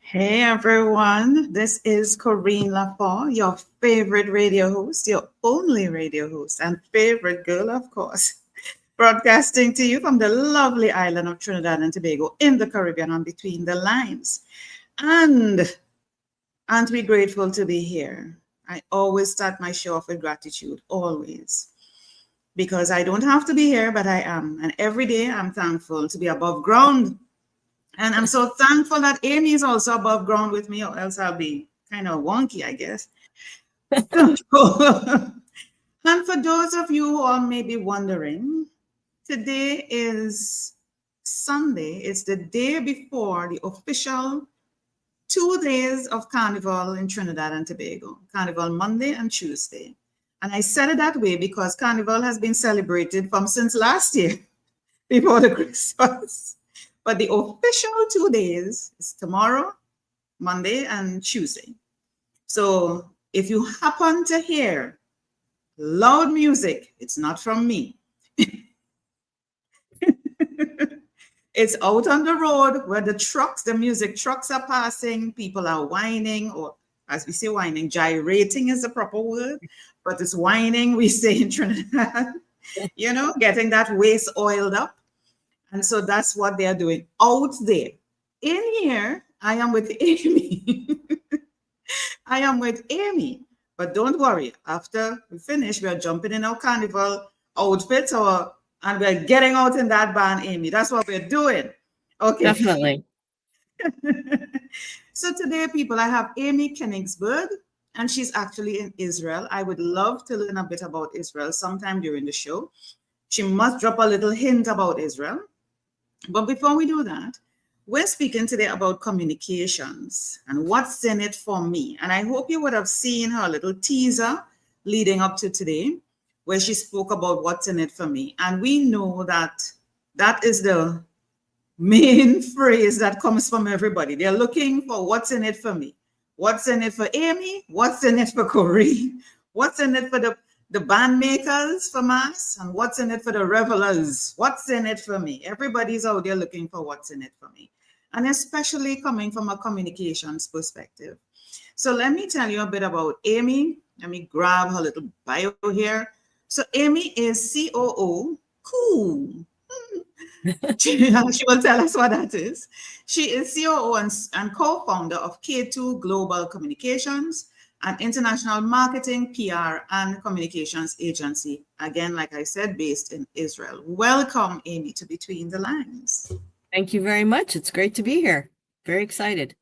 Hey everyone, this is Corine LaFont, your favorite radio host, your only radio host, and favorite girl, of course, broadcasting to you from the lovely island of Trinidad and Tobago in the Caribbean on Between the Lines. And aren't we grateful to be here? I always start my show off with gratitude, always. Because I don't have to be here, but I am. And every day I'm thankful to be above ground. And I'm so thankful that Amy is also above ground with me, or else I'll be kind of wonky, I guess. And for those of you who are maybe wondering, today is Sunday. It's the day before the official 2 days of Carnival in Trinidad and Tobago, Carnival Monday and Tuesday. And I said it that way because Carnival has been celebrated since last year, before the Christmas. But the official 2 days is tomorrow, Monday, and Tuesday. So if you happen to hear loud music, it's not from me. It's out on the road where the music trucks are passing, people are whining, or as we say whining, gyrating is the proper word, but it's whining, we say in Trinidad, getting that waist oiled up. And so that's what they are doing out there. In here, I am with Amy. I am with Amy. But don't worry, after we finish, we are jumping in our carnival outfits and we're getting out in that band, Amy. That's what we're doing. Okay. Definitely. So today, people, I have Amy Kenigsberg, and she's actually in Israel. I would love to learn a bit about Israel sometime during the show. She must drop a little hint about Israel. But before we do that, we're speaking today about communications and what's in it for me. And I hope you would have seen her little teaser leading up to today, where she spoke about what's in it for me. And we know that that is the main phrase that comes from everybody. They're looking for what's in it for me. What's in it for Amy? What's in it for Corine? What's in it for the band makers from us, and what's in it for the revelers? What's in it for me? Everybody's out there looking for what's in it for me, and especially coming from a communications perspective. So let me tell you a bit about Amy. Let me grab her little bio here. So Amy is COO. Cool. She will tell us what that is. She is COO and co-founder of K2 Global Communications, an international marketing, PR, and communications agency. Again, like I said, based in Israel. Welcome, Amy, to Between the Lines. Thank you very much. It's great to be here. Very excited.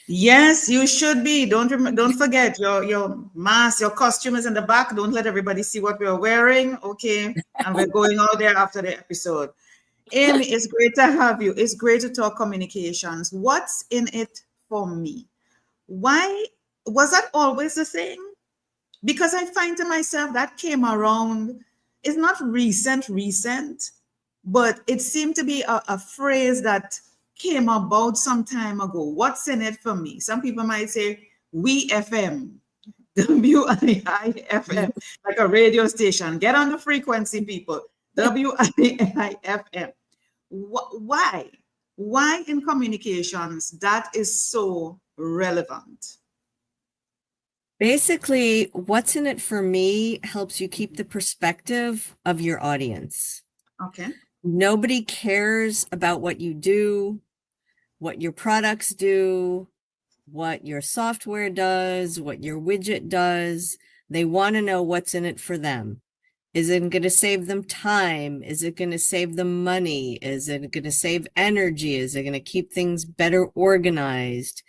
Yes, you should be. Don't forget your mask, your costume is in the back. Don't let everybody see what we're wearing. Okay, and we're going out there after the episode. Amy, it's great to have you. It's great to talk communications. What's in it for me? Why was that always the thing? Because I find to myself that came around, it's not recent, but it seemed to be a phrase that came about some time ago. What's in it for me? Some people might say, we FM, WIIFM, like a radio station. Get on the frequency, people. WIIFM. Why? Why in communications that is so relevant? Basically, what's in it for me helps you keep the perspective of your audience. Okay. Nobody cares about what you do, what your products do, what your software does, what your widget does. They want to know what's in it for them. Is it going to save them time? Is it going to save them money? Is it going to save energy? Is it going to keep things better organized?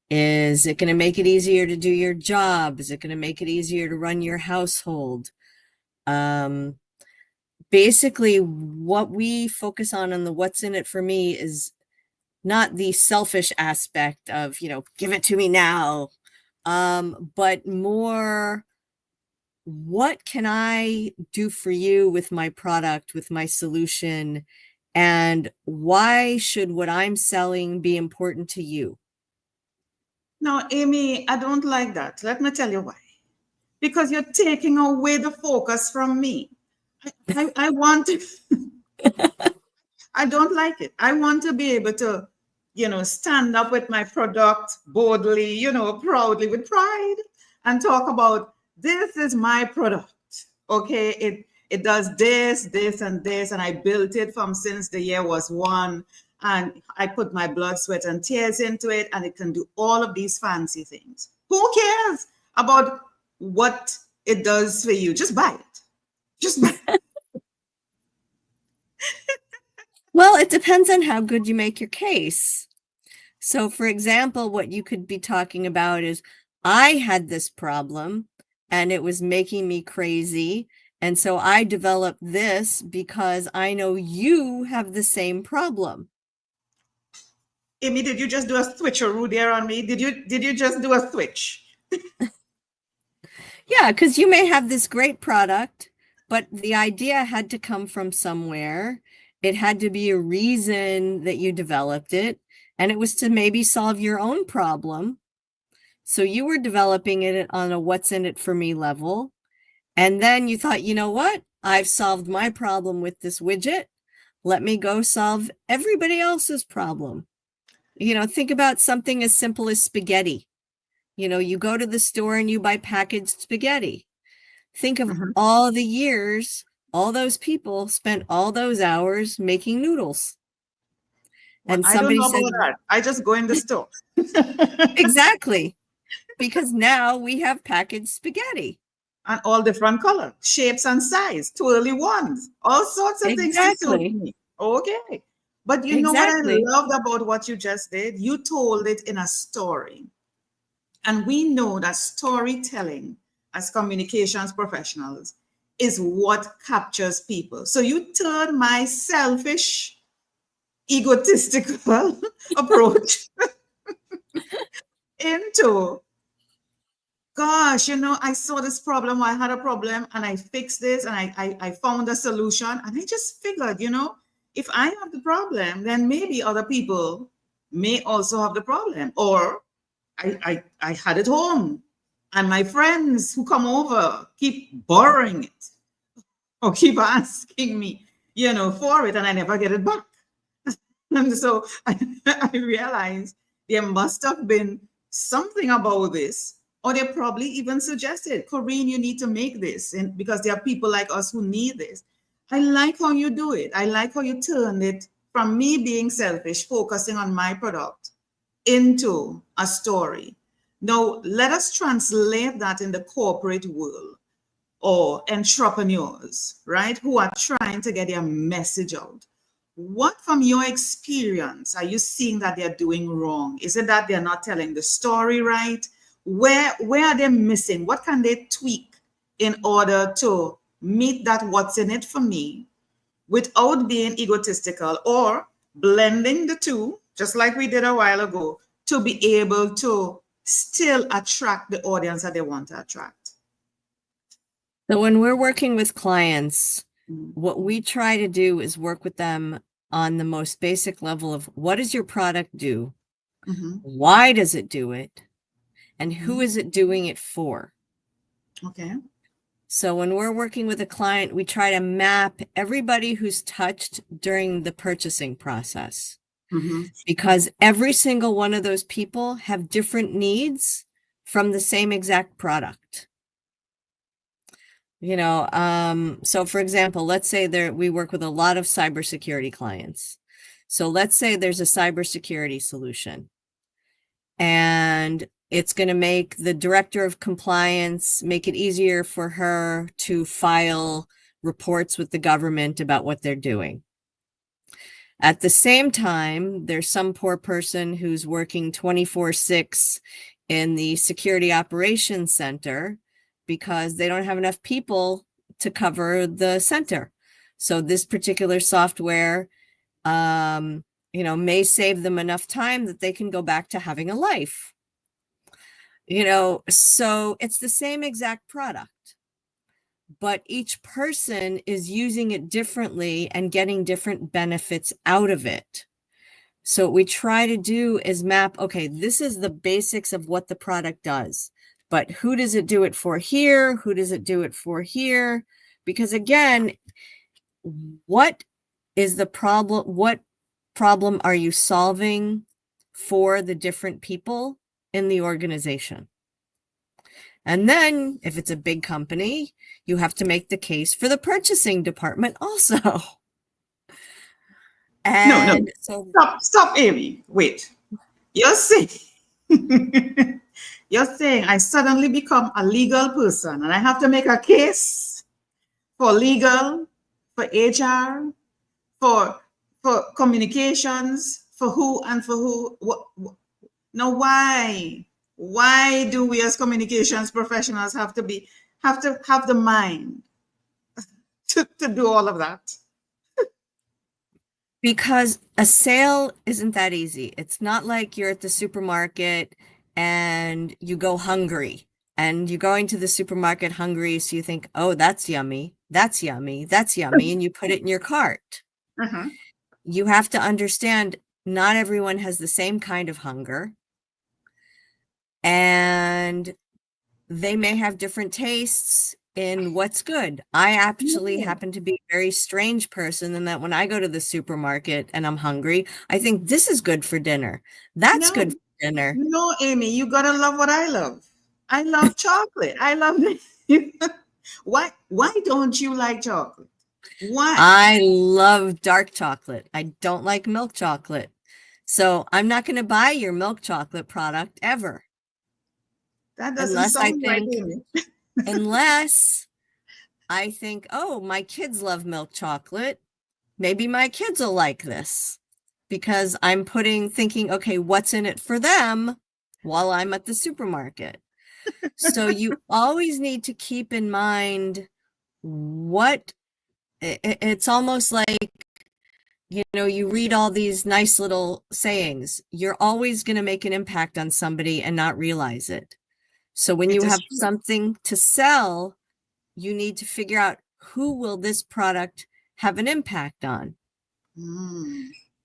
Is it going to make it easier to do your job? Is it going to make it easier to run your household? Basically, what we focus on the what's in it for me is not the selfish aspect of, give it to me now, but more, what can I do for you with my product, with my solution? And why should what I'm selling be important to you? Now, Amy, I don't like that. Let me tell you why. Because you're taking away the focus from me. I want to, I don't like it. I want to be able to, stand up with my product boldly, proudly, with pride, and talk about this is my product. Okay, it does this, and this, and I built it from since the year was one, and I put my blood, sweat, and tears into it, and it can do all of these fancy things. Who cares about what it does for you? Just buy it. Just buy it. Well, it depends on how good you make your case. So, for example, what you could be talking about is, I had this problem and it was making me crazy. And so I developed this because I know you have the same problem. Amy, did you just do a switcheroo there on me? Did you just do a switch? Yeah, because you may have this great product, but the idea had to come from somewhere. It had to be a reason that you developed it, and it was to maybe solve your own problem. So you were developing it on a what's in it for me level. And then you thought, you know what? I've solved my problem with this widget. Let me go solve everybody else's problem. Think about something as simple as spaghetti. You go to the store and you buy packaged spaghetti. Think of all the years, all those people spent all those hours making noodles. Well, and I don't somebody know said, about that. I just go in the store. exactly, because now we have packaged spaghetti. And all different color, shapes and size, totally ones, all sorts of things to suit me. Okay. But you know what I loved about what you just did? You told it in a story. And we know that storytelling as communications professionals is what captures people. So you turn my selfish, egotistical approach into, gosh, I saw this problem, I had a problem, and I fixed this, and I found a solution. And I just figured, if I have the problem, then maybe other people may also have the problem. Or I had it home, and my friends who come over keep borrowing it or keep asking me, for it, and I never get it back. And so I realized there must have been something about this, or they probably even suggested, Corine, you need to make this, and because there are people like us who need this. I like how you do it. I like how you turn it from me being selfish, focusing on my product, into a story. Now, let us translate that in the corporate world, or entrepreneurs, right, who are trying to get their message out. What, from your experience, are you seeing that they're doing wrong? Is it that they're not telling the story right? Where are they missing? What can they tweak in order to meet that what's in it for me without being egotistical or blending the two, just like we did a while ago, to be able to still attract the audience that they want to attract. So when we're working with clients, what we try to do is work with them on the most basic level of what does your product do? Why does it do it? And who is it doing it for? Okay. So when we're working with a client, we try to map everybody who's touched during the purchasing process. Because every single one of those people have different needs from the same exact product. So for example, let's say we work with a lot of cybersecurity clients. So let's say there's a cybersecurity solution and it's going to make the director of compliance, make it easier for her to file reports with the government about what they're doing. At the same time, there's some poor person who's working 24/6 in the security operations center because they don't have enough people to cover the center. So this particular software, may save them enough time that they can go back to having a life. So it's the same exact product, but each person is using it differently and getting different benefits out of it. So what we try to do is map, okay, this is the basics of what the product does, but who does it do it for here? Who does it do it for here? Because again, what is the problem? What problem are you solving for the different people in the organization? And then if it's a big company, you have to make the case for the purchasing department also. No. So stop, Amy. Wait. You're saying I suddenly become a legal person and I have to make a case for legal, for HR, for communications, for who and for who. Now, why? Why do we as communications professionals have to have the mind to do all of that? Because a sale isn't that easy. It's not like you're at the supermarket and you go hungry and you're going to the supermarket hungry. So you think, oh, that's yummy. That's yummy. That's yummy. And you put it in your cart. You have to understand not everyone has the same kind of hunger. And they may have different tastes in what's good. I actually happen to be a very strange person in that when I go to the supermarket and I'm hungry, I think this is good for dinner. That's good for dinner. No, Amy, you gotta love what I love. I love chocolate. I love it. Why don't you like chocolate? Why? I love dark chocolate. I don't like milk chocolate. So I'm not going to buy your milk chocolate product ever. That doesn't sound right, Amy. Unless I think, oh, my kids love milk chocolate. Maybe my kids will like this because I'm thinking, okay, what's in it for them while I'm at the supermarket? So you always need to keep in mind it's almost like, you read all these nice little sayings. You're always going to make an impact on somebody and not realize it. So when you have something to sell, you need to figure out who will this product have an impact on.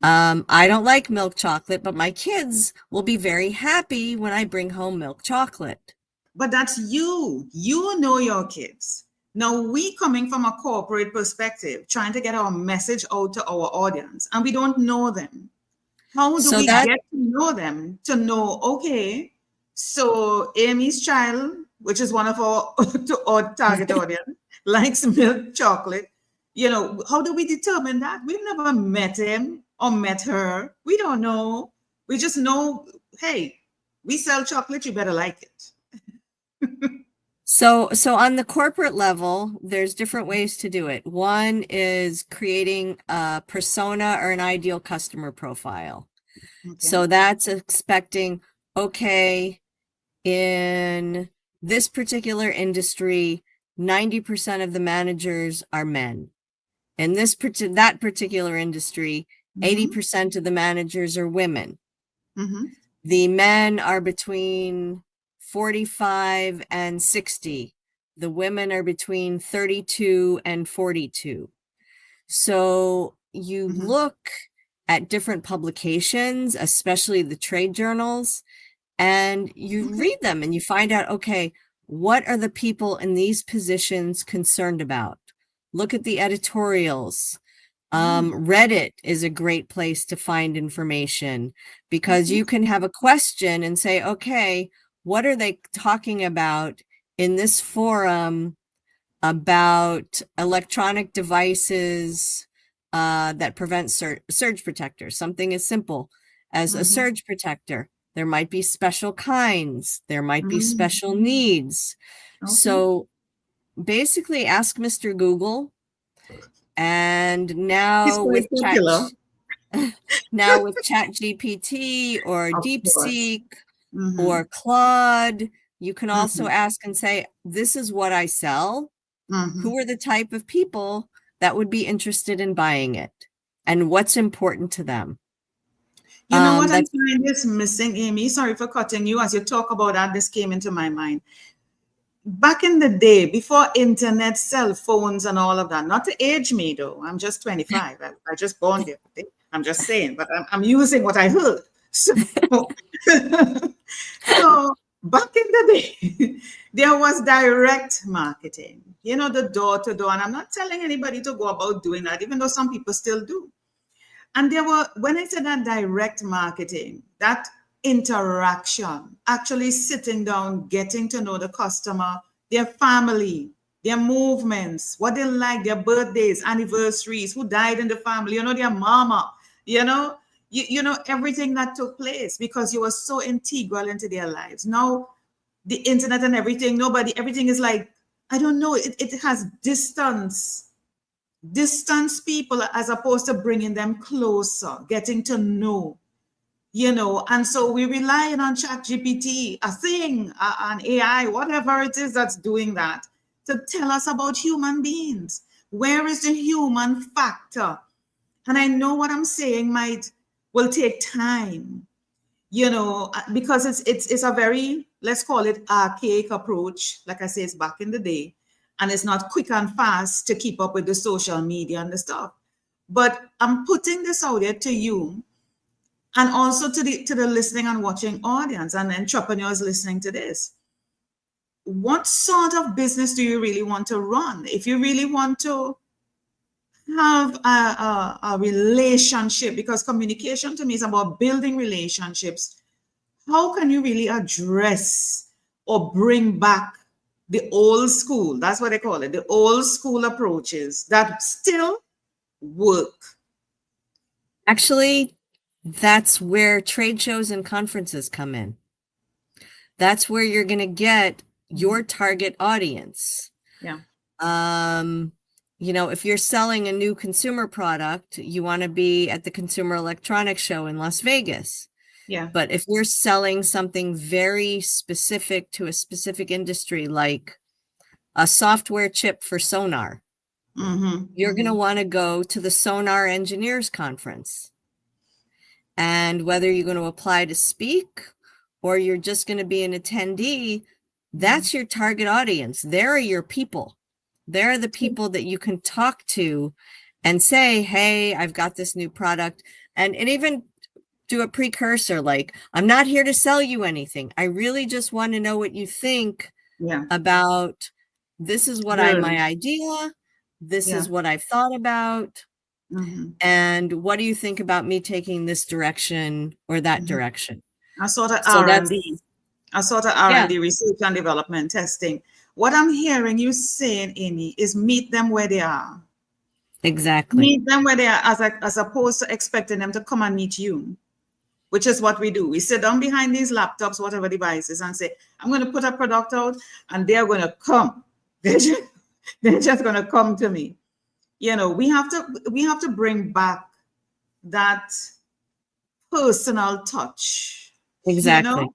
I don't like milk chocolate, but my kids will be very happy when I bring home milk chocolate. But that's you. You know your kids. Now, we coming from a corporate perspective, trying to get our message out to our audience, and we don't know them. How do we get to know them to know, okay, so Amy's child, which is one of our target audience, likes milk chocolate. How do we determine that? We've never met him or met her. We don't know. We just know, hey, we sell chocolate, you better like it. So on the corporate level, there's different ways to do it. One is creating a persona or an ideal customer profile. Okay. So that's expecting, okay, in this particular industry, 90% of the managers are men. In that particular industry, Mm-hmm. 80% of the managers are women. Mm-hmm. The men are between 45 and 60. The women are between 32 and 42. So you Mm-hmm. look at different publications, especially the trade journals, and you Okay. read them and you find out, okay, what are the people in these positions concerned about? Look at the editorials. Reddit is a great place to find information because Okay. you can have a question and say, okay, what are they talking about in this forum about electronic devices that prevent surge protectors? Something as simple as a Mm-hmm. surge protector. There might be special kinds. There might be Mm-hmm. special needs. Okay. So basically ask Mr. Google. And It's now quite with popular. Chat GPT or Of course. DeepSeek Mm-hmm. or Claude, you can also Mm-hmm. ask and say, this is what I sell. Mm-hmm. Who are the type of people that would be interested in buying it? And what's important to them? You know what I That's find is missing, Amy? Sorry for cutting you. As you talk about that, this came into my mind. Back in the day, before internet, cell phones, and all of that, not to age me though, I'm just 25. I just born there. I'm just saying, but I'm using what I heard. So, so back in the day, there was direct marketing, you know, the door to door. And I'm not telling anybody to go about doing that, even though some people still do. And there were, when I said that direct marketing, that interaction, actually sitting down, getting to know the customer, their family, their movements, what they like, their birthdays, anniversaries, who died in the family, you know, their mama, you know, you know, everything that took place because you were so integral into their lives. Now, the internet and everything, everything is like, I don't know, it has distance people as opposed to bringing them closer, getting to know, you know. And so we're relying on chat GPT, a thing, an AI, whatever it is that's doing that, to tell us about human beings. Where is the human factor? And I know what I'm saying will take time, you know, because it's a very, let's call it, archaic approach. Like I say, it's back in the day, and it's not quick and fast to keep up with the social media and the stuff. But I'm putting this out there to you, and also to the listening and watching audience and entrepreneurs listening to this. What sort of business do you really want to run? If you really want to have a relationship, because communication to me is about building relationships, how can you really address or bring back the old school, that's what they call it, the old school approaches that still work? actually, that's where trade shows and conferences come in. That's where you're going to get your target audience. Yeah. You know, if you're selling a new consumer product, you want to be at the Consumer Electronics Show in Las Vegas. Yeah. But if you're selling something very specific to a specific industry, like a software chip for sonar, you're going to want to go to the Sonar Engineers Conference. And whether you're going to apply to speak or you're just going to be an attendee, that's your target audience. There are your people. They're the people that you can talk to and say, hey, I've got this new product. And even do a precursor, like, I'm not here to sell you anything. I really just want to know what you think about, this is what my idea, this is what I've thought about. And what do you think about me taking this direction or that direction? A sort of So R&D, research and development testing. What I'm hearing you saying, Amy, is meet them where they are. Exactly. Meet them where they are, as opposed to expecting them to come and meet you, which is what we do. We sit down behind these laptops, whatever devices, and say, I'm going to put a product out, and they're going to come. They're just going to come to me. You know, we have to bring back that personal touch. Exactly. You know,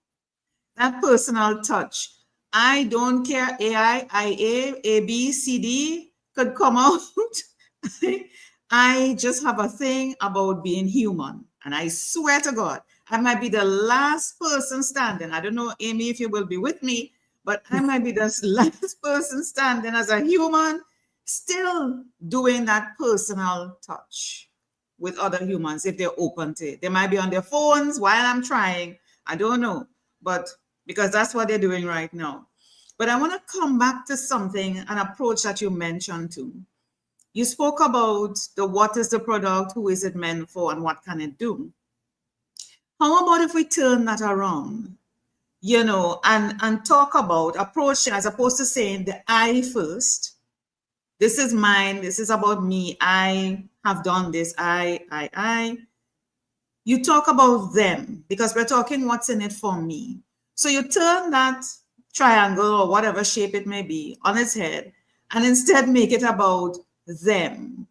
that personal touch. I don't care. AI, IA, A, B, C, D could come out I just have a thing about being human. And I swear to God, I might be the last person standing. I don't know, Amy, if you will be with me, but I might be the last person standing as a human, still doing that personal touch with other humans if they're open to it. They might be on their phones while I'm trying. I don't know, but because that's what they're doing right now. But I want to come back to something, an approach that you mentioned too. You spoke about the what is the product, who is it meant for, and what can it do? How about if we turn that around, and talk about approach as opposed to saying the I first. This is mine. This is about me. I have done this. I. You talk about them because we're talking what's in it for me. So you turn that triangle or whatever shape it may be on its head and instead make it about them.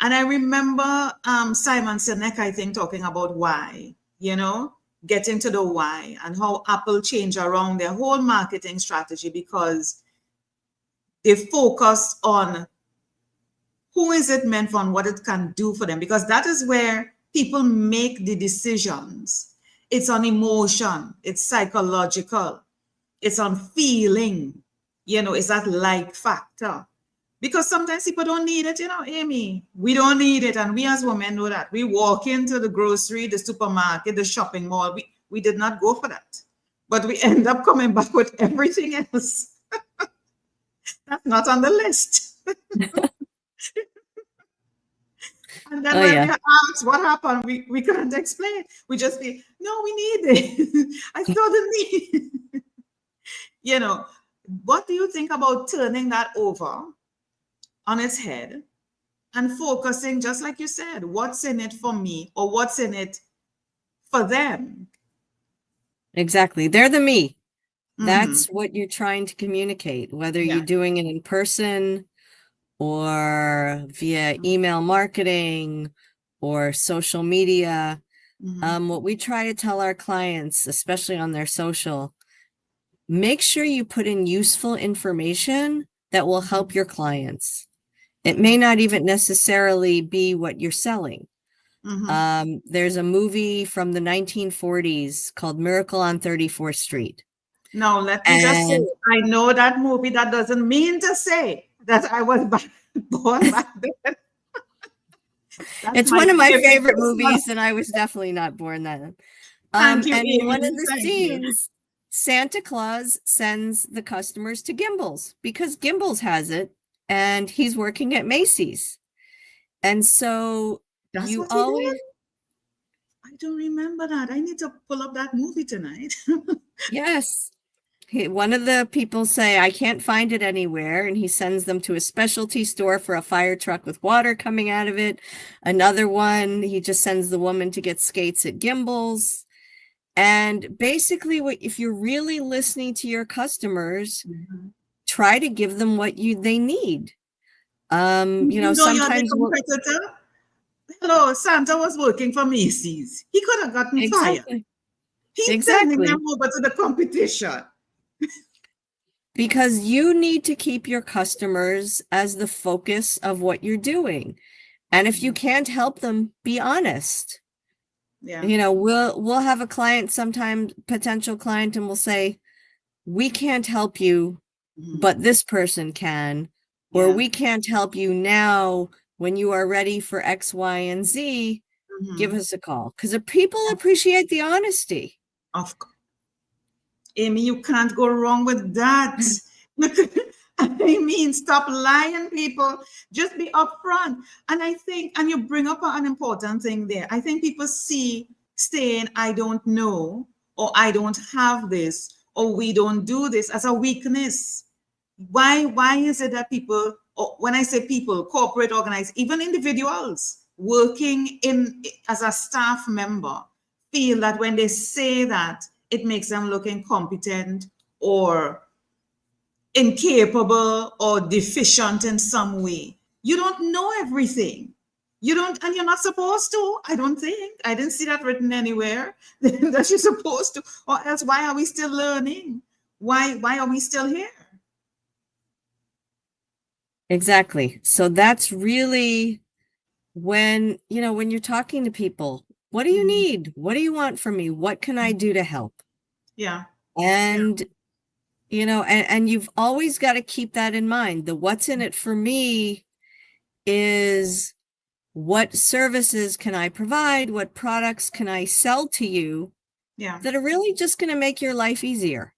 And I remember Simon Sinek, I think, talking about why, getting to the why and how Apple changed around their whole marketing strategy because they focus on who is it meant for and what it can do for them, because that is where people make the decisions. It's on emotion, it's psychological, it's on feeling, it's that like factor. Because sometimes people don't need it, Amy. We don't need it. And we as women know that. We walk into the grocery, the supermarket, the shopping mall. We did not go for that. But we end up coming back with everything else. That's not on the list. And then when we ask what happened, we can't explain. We just say, no, we need it. I saw the need. What do you think about turning that over on its head and focusing, just like you said, what's in it for me or what's in it for them? Exactly. They're the me. That's what you're trying to communicate, whether you're doing it in person or via email marketing or social media. What we try to tell our clients, especially on their social, make sure you put in useful information that will help your clients. It may not even necessarily be what you're selling. There's a movie from the 1940s called Miracle on 34th Street. Now, let me just say, I know that movie. That doesn't mean to say that I was born back then. It's one of my favorite movies, and I was definitely not born then. Thank you, and Amy. in one of the scenes, Santa Claus sends the customers to Gimbel's because Gimbel's has it, and he's working at Macy's. And so that's you what always... I don't remember that. I need to pull up that movie tonight. Yes. One of the people say, I can't find it anywhere. And he sends them to a specialty store for a fire truck with water coming out of it. Another one, he just sends the woman to get skates at Gimbel's. And basically, if you're really listening to your customers, try to give them what they need. Sometimes hello, Santa was working for Macy's. He could have gotten fired. He's sending them over to the competition. Because you need to keep your customers as the focus of what you're doing. And if you can't help them, be honest. We'll have a client, sometimes potential client, and we'll say, we can't help you, but this person can, or we can't help you now. When you are ready for X, Y, and Z, give us a call. Because people appreciate the honesty. Of course. Amy, you can't go wrong with that. I mean, stop lying, people. Just be upfront. And I think, and you bring up an important thing there. I think people see saying, I don't know, or I don't have this, or we don't do this as a weakness. Why is it that people, or when I say people, corporate organized, even individuals working as a staff member, feel that when they say that, it makes them look incompetent or incapable or deficient in some way? You don't know everything. You don't, and you're not supposed to. I don't think. I didn't see that written anywhere that you're supposed to. Or else, why are we still learning? Why are we still here? Exactly. So that's really when, when you're talking to people, what do you Mhm. need? What do you want from me? What can I do to help? Yeah. Yeah. And, and you've always got to keep that in mind. The what's in it for me is what services can I provide? What products can I sell to you Yeah. that are really just going to make your life easier?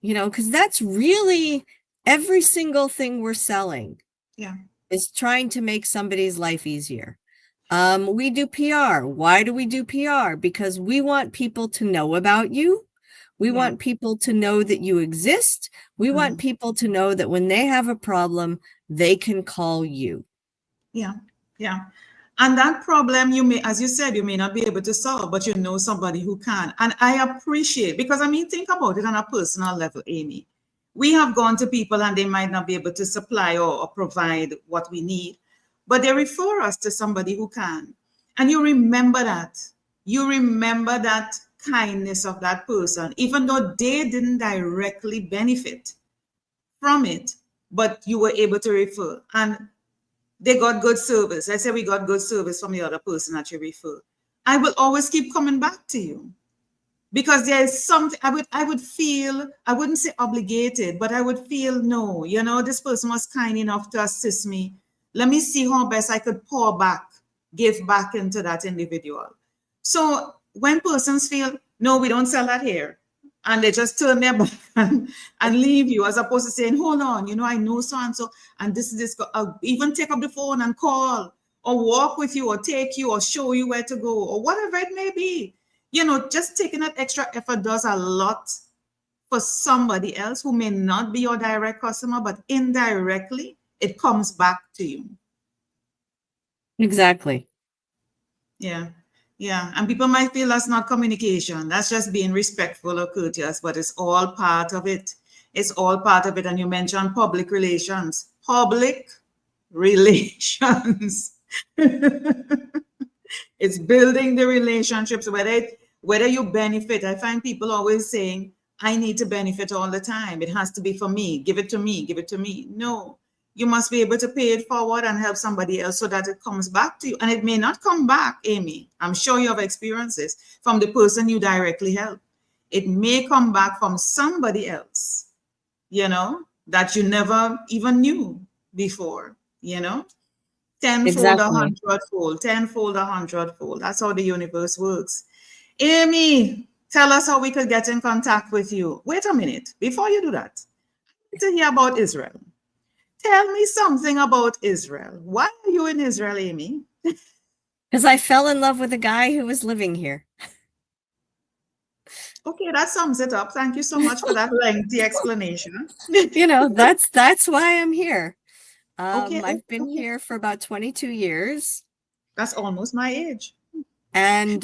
Because that's really every single thing we're selling Yeah. is trying to make somebody's life easier. We do PR. Why do we do PR? Because we want people to know about you. We Yeah. want people to know that you exist. We want Mhm. people to know that when they have a problem, they can call you. Yeah. Yeah. And that problem you may, as you said, you may not be able to solve, but you know somebody who can. And I appreciate, because I mean, think about it on a personal level, Amy. We have gone to people and they might not be able to supply or provide what we need, but they refer us to somebody who can. And you remember that. You remember that kindness of that person, even though they didn't directly benefit from it, but you were able to refer. And they got good service. I say we got good service from the other person that you refer. I will always keep coming back to you because there is something I would feel, I wouldn't say obligated, but I would feel no, this person was kind enough to assist me. Let me see how best I could pour back, give back into that individual. So when persons feel no, we don't sell that here, and they just turn their back and leave you, as opposed to saying, hold on, I know so and so, and this is this, I'll even take up the phone and call or walk with you or take you or show you where to go or whatever it may be. Just taking that extra effort does a lot for somebody else who may not be your direct customer, but indirectly it comes back to you. Exactly. Yeah. Yeah. And people might feel that's not communication. That's just being respectful or courteous, but it's all part of it. It's all part of it. And you mentioned public relations. Public relations. It's building the relationships, whether you benefit. I find people always saying, I need to benefit all the time. It has to be for me. Give it to me. Give it to me. No, you must be able to pay it forward and help somebody else so that it comes back to you. And it may not come back, Amy. I'm sure you have experiences from the person you directly help. It may come back from somebody else, that you never even knew before, tenfold, a Exactly. hundredfold, tenfold, a hundredfold. That's how the universe works. Amy, tell us how we could get in contact with you. Wait a minute. Before you do that, I need to hear about Israel. Tell me something about Israel. Why are you in Israel, Amy? Because I fell in love with a guy who was living here. Okay, that sums it up. Thank you so much for that lengthy explanation. That's why I'm here. Okay, I've been okay. here for about 22 years, That's almost my age. and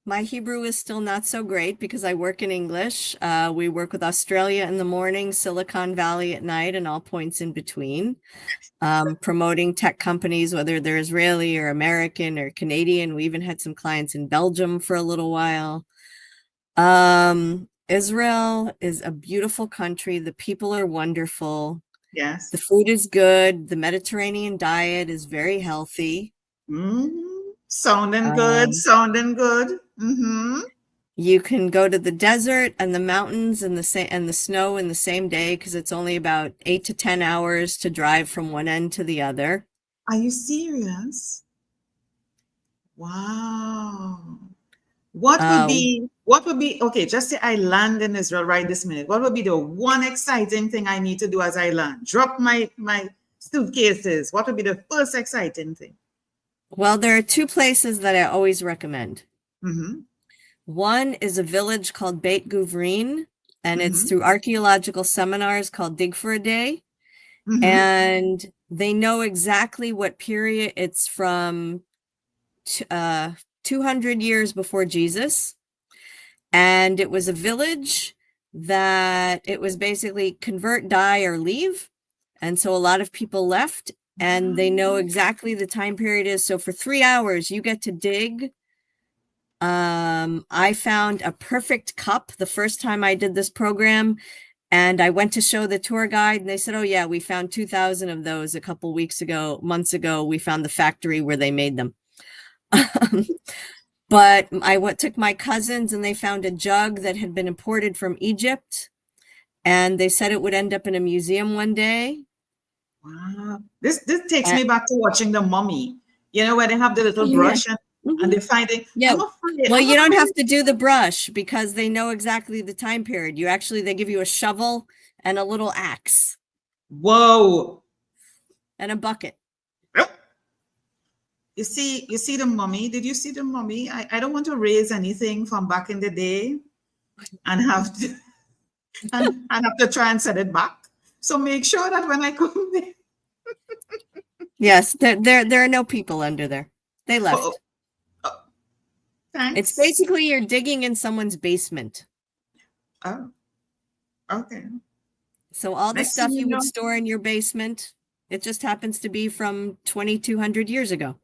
my Hebrew is still not so great because I work in English. We work with Australia in the morning, Silicon Valley at night, and all points in between, promoting tech companies, whether they're Israeli or American or Canadian. We even had some clients in Belgium for a little while. Israel is a beautiful country. The people are wonderful. Yes. The food is good. The Mediterranean diet is very healthy. Sounding good. Um, Sounding good. Mm-hmm. you can go to the desert and the mountains and the snow in the same day because it's only about 8 to 10 hours to drive from one end to the other. Are you serious? Wow. Uh, Okay, just say I land in Israel right this minute. What would be the one exciting thing I need to do as I land? Drop my suitcases. What would be the first exciting thing? well, there are two places that I always recommend. Mm-hmm. One is a village called Beit Guvrin, and it's Mm-hmm. through archaeological seminars called Dig for a Day. Mm-hmm. And they know exactly what period it's from, 200 years before Jesus. And it was a village that it was basically convert, die, or leave. And so a lot of people left, and they know exactly the time period is. So for 3 hours, you get to dig. I found a perfect cup the first time I did this program, And I went to show the tour guide and they said, oh yeah, we found 2,000 of those a couple months ago. We found the factory where they made them. But took my cousins and they found a jug that had been imported from Egypt. And they said it would end up in a museum one day. Wow. This takes me back to watching The Mummy. You know, where they have the little brush and they're finding. Yeah. I'm afraid. Well, you don't have to do the brush because they know exactly the time period. They give you a shovel and a little axe. Whoa. And a bucket. You see The Mummy? Did you see The Mummy? I don't want to raise anything from back in the day and have to and have to try and set it back. So make sure that when I come there. Yes, there are no people under there. They left. Thanks. It's basically you're digging in someone's basement. Oh, okay. So all the Next stuff thing you you would know- store in your basement, it just happens to be from 2,200 years ago.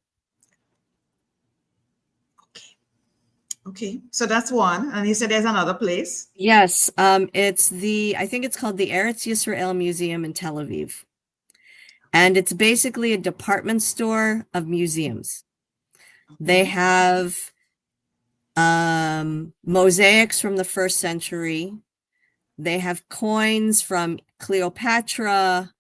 Okay, so that's one. And you said there's another place. Yes, I think it's called the Eretz Yisrael Museum in Tel Aviv. And it's basically a department store of museums. They have mosaics from the 1st century. They have coins from Cleopatra,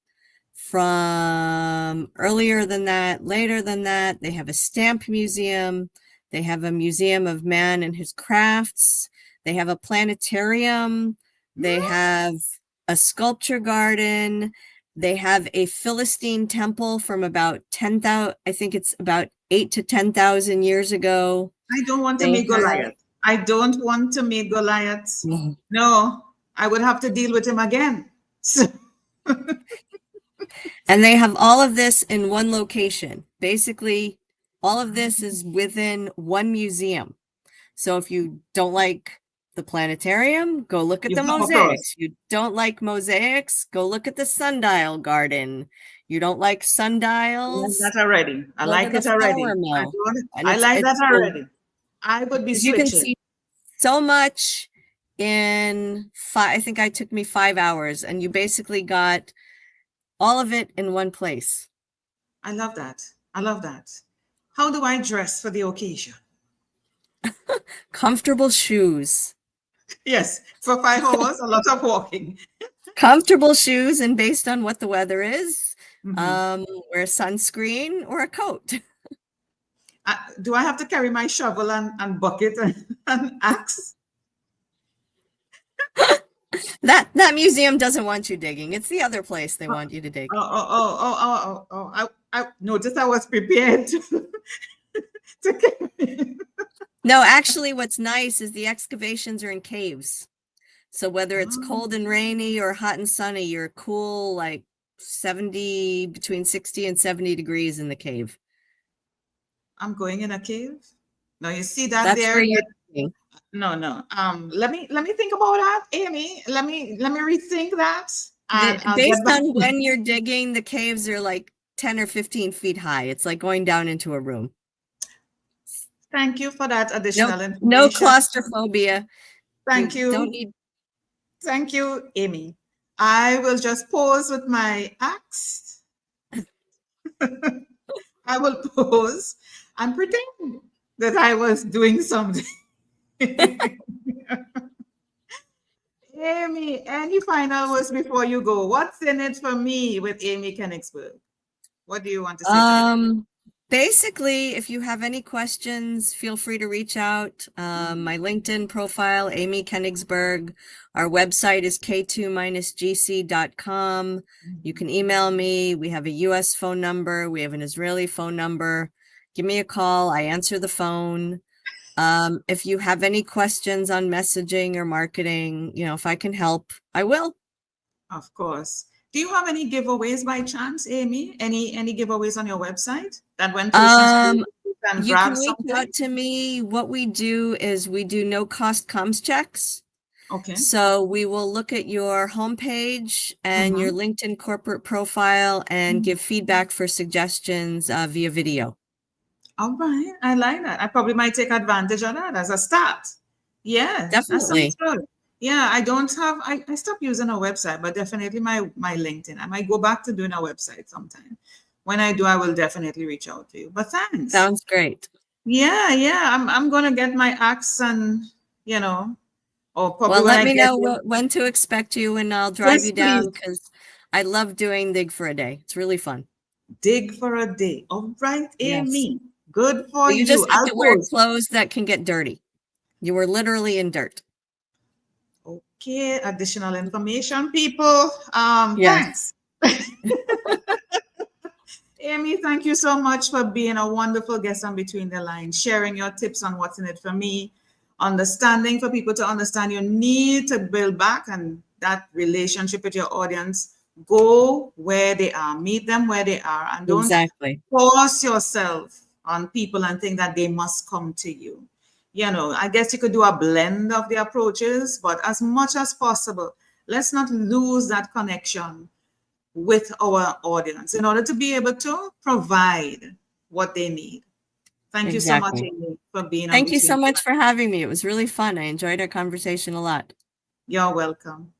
from earlier than that, later than that. They have a stamp museum. They have a museum of man and his crafts. They have a planetarium. They have a sculpture garden. They have a Philistine temple from about 10,000, I think it's about 8 to 10,000 years ago. I don't want to meet Goliath. I don't want to meet Goliath. No, I would have to deal with him again. And they have all of this in one location. Basically, all of this is within one museum. So if you don't like the planetarium, go look at the mosaics. You don't like mosaics, go look at the sundial garden. You don't like sundials. I like that already. I like it already. I like that already. I would be switching. You can see so much in I think it took me 5 hours, and you basically got all of it in one place. I love that. I love that. How do I dress for the occasion? Comfortable shoes. Yes, for 5 hours, a lot of walking. Comfortable shoes, and based on what the weather is, wear sunscreen or a coat. Do I have to carry my shovel and bucket and axe? That museum doesn't want you digging. It's the other place they want you to dig. I noticed I was prepared to carry. No, actually, what's nice is the excavations are in caves. So whether it's cold and rainy or hot and sunny, you're cool, like between 60 and 70 degrees in the cave. I'm going in a cave. Now you see that That's there. Where you're digging. No. Let me think about that, Amy. Let me rethink that. Based on when you're digging, the caves are like 10 or 15 feet high. It's like going down into a room. Thank you for that additional information. No claustrophobia. Thank you. Don't need. Thank you, Amy. I will just pose with my axe. I will pose and pretend that I was doing something. Amy, any final words before you go? What's in it for me with Amy Kenigsberg? What do you want to say? Basically, if you have any questions, feel free to reach out. My LinkedIn profile, Amy Kenigsberg. Our website is k2-gc.com. You can email me. We have a US phone number. We have an Israeli phone number. Give me a call. I answer the phone. If you have any questions on messaging or marketing, if I can help, I will. Of course. Do you have any giveaways by chance, Amy? Any giveaways on your website that went to you can reach out to me. What we do is we do no cost comms checks. Okay. So we will look at your homepage and your LinkedIn corporate profile and give feedback for suggestions via video. All right. I like that. I probably might take advantage of that as a start. Yeah. Definitely. That sounds good. Yeah, I don't have, I stopped using a website, but definitely my LinkedIn. I might go back to doing a website sometime. When I do, I will definitely reach out to you. But thanks. Sounds great. Yeah. I'm gonna get my axe and you know, or probably Well, when let I me get know there. when to expect you, and I'll drive Yes, you please. down because I love doing Dig for a Day. It's really fun. Dig for a day. All right, Yes. Amy. Good for But you you. just have I'll to wear post. clothes that can get dirty. You were literally in dirt. Okay, additional information, people. Yes. Thanks. Amy, thank you so much for being a wonderful guest on Between the Lines, sharing your tips on what's in it for me, understanding for people to understand you need to build back and that relationship with your audience. Go where they are, meet them where they are, and don't Exactly. force yourself on people and think that they must come to you. I guess you could do a blend of the approaches, but as much as possible, let's not lose that connection with our audience in order to be able to provide what they need. Thank you so much, Exactly. Amy, for being on Thank you so Between the much Lines. for having me. It was really fun. I enjoyed our conversation a lot. You're welcome.